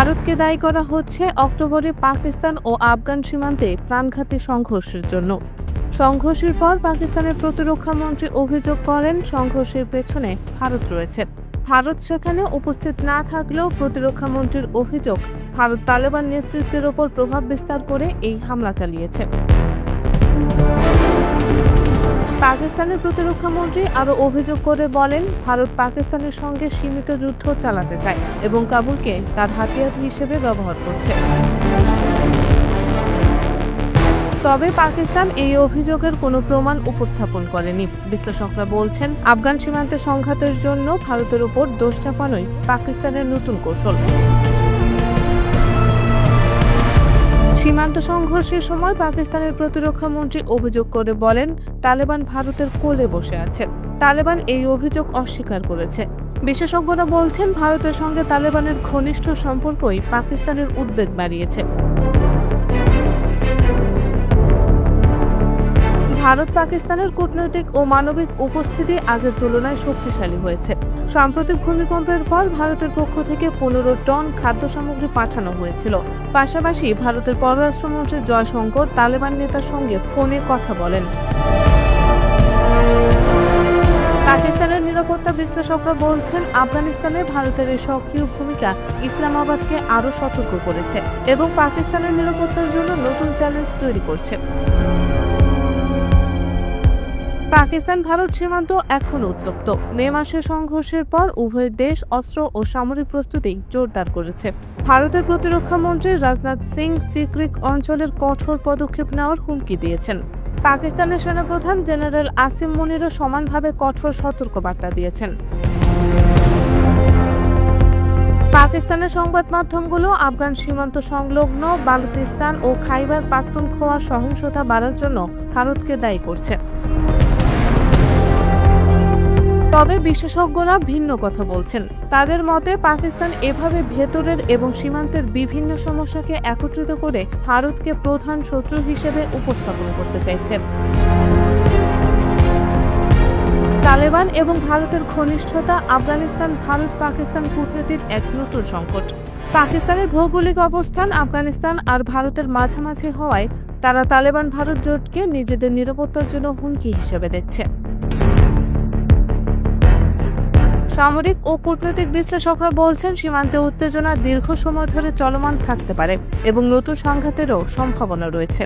ভারতকে দায়ী করা হচ্ছে অক্টোবরে পাকিস্তান ও আফগান সীমান্তে প্রাণঘাতী সংঘর্ষের জন্য। সংঘর্ষের পর পাকিস্তানের প্রতিরক্ষা মন্ত্রী অভিযোগ করেন সংঘর্ষের পেছনে ভারত রয়েছে। ভারত সেখানে উপস্থিত না থাকলেও প্রতিরক্ষা মন্ত্রীর অভিযোগ, ভারত তালেবান নেতৃত্বের ওপর প্রভাব বিস্তার করে এই হামলা চালিয়েছে। পাকিস্তানের প্রতিরক্ষা মন্ত্রী আরও অভিযোগ করে বলেন, ভারত পাকিস্তানের সঙ্গে সীমিত যুদ্ধ চালাতে চায় এবং কাবুলকে তার হাতিয়ার হিসেবে ব্যবহার করছে। তবে পাকিস্তান এই অভিযোগের কোনো প্রমাণ উপস্থাপন করেনি। বিশ্লেষকরা বলছেন, আফগান সীমান্তে সংঘাতের জন্য ভারতের উপর দোষ চাপানোই পাকিস্তানের নতুন কৌশল। সীমান্ত সংঘর্ষের সময় পাকিস্তানের প্রতিরক্ষা মন্ত্রী অভিযোগ করে বলেন, তালেবান ভারতের কোলে বসে আছে। তালেবান এই অভিযোগ অস্বীকার করেছে। বিশেষজ্ঞরা বলছেন, ভারতের সঙ্গে তালেবানের ঘনিষ্ঠ সম্পর্কই পাকিস্তানের উদ্বেগ বাড়িয়েছে। ভারত পাকিস্তানের কূটনৈতিক ও মানবিক উপস্থিতি আগের তুলনায় শক্তিশালী হয়েছে। সাম্প্রতিক ভূমিকম্পের পর ভারতের পক্ষ থেকে 15 টন খাদ্য সামগ্রী পাঠানো হয়েছিল। পাশাপাশি ভারতের পররাষ্ট্রমন্ত্রী জয়শঙ্কর তালেবান নেতার সঙ্গে ফোনে কথা বলেন। পাকিস্তানের নিরাপত্তা বিশ্লেষকরা বলছেন, আফগানিস্তানে ভারতের এই সক্রিয় ভূমিকা ইসলামাবাদকে আরও সতর্ক করেছে এবং পাকিস্তানের নিরাপত্তার জন্য নতুন চ্যালেঞ্জ তৈরি করছে। পাকিস্তান ভারত সীমান্ত এখনও উত্তপ্ত। মে মাসের সংঘর্ষের পর উভয় দেশ অস্ত্র ও সামরিক প্রস্তুতি জোরদার করেছে। ভারতের প্রতিরক্ষা মন্ত্রী রাজনাথ সিং সিক্রিক অঞ্চলের কঠোর পদক্ষেপ নেওয়ার হুমকি দিয়েছেন। পাকিস্তানের সেনাপ্রধান জেনারেল আসিম মুনিরও সমানভাবে কঠোর সতর্কবার্তা দিয়েছেন। পাকিস্তানের সংবাদ মাধ্যমগুলো আফগান সীমান্ত সংলগ্ন বালুচিস্তান ও খাইবার পাখতুনখোয়া সহিংসতা বাড়ার জন্য ভারতকে দায়ী করছে। তবে বিশেষজ্ঞরা ভিন্ন কথা বলছেন। তাদের মতে, পাকিস্তান এভাবে ভেতরের এবং সীমান্তের বিভিন্ন সমস্যাকে একত্রিত করে ভারতকে প্রধান শত্রু হিসেবে উপস্থাপন করতে চাইছে। তালেবান এবং ভারতের ঘনিষ্ঠতা আফগানিস্তান ভারত পাকিস্তান কূটনীতির এক নতুন সংকট। পাকিস্তানের ভৌগোলিক অবস্থান আফগানিস্তান আর ভারতের মাঝামাঝি হওয়ায় তারা তালেবান ভারত জোটকে নিজেদের নিরাপত্তার জন্য হুমকি হিসেবে দেখছে। সামরিক ও কূটনৈতিক বিশ্লেষকরা বলছেন, সীমান্তে উত্তেজনা দীর্ঘ সময় ধরে চলমান থাকতে পারে এবং নতুন সংঘাতেরও সম্ভাবনা রয়েছে।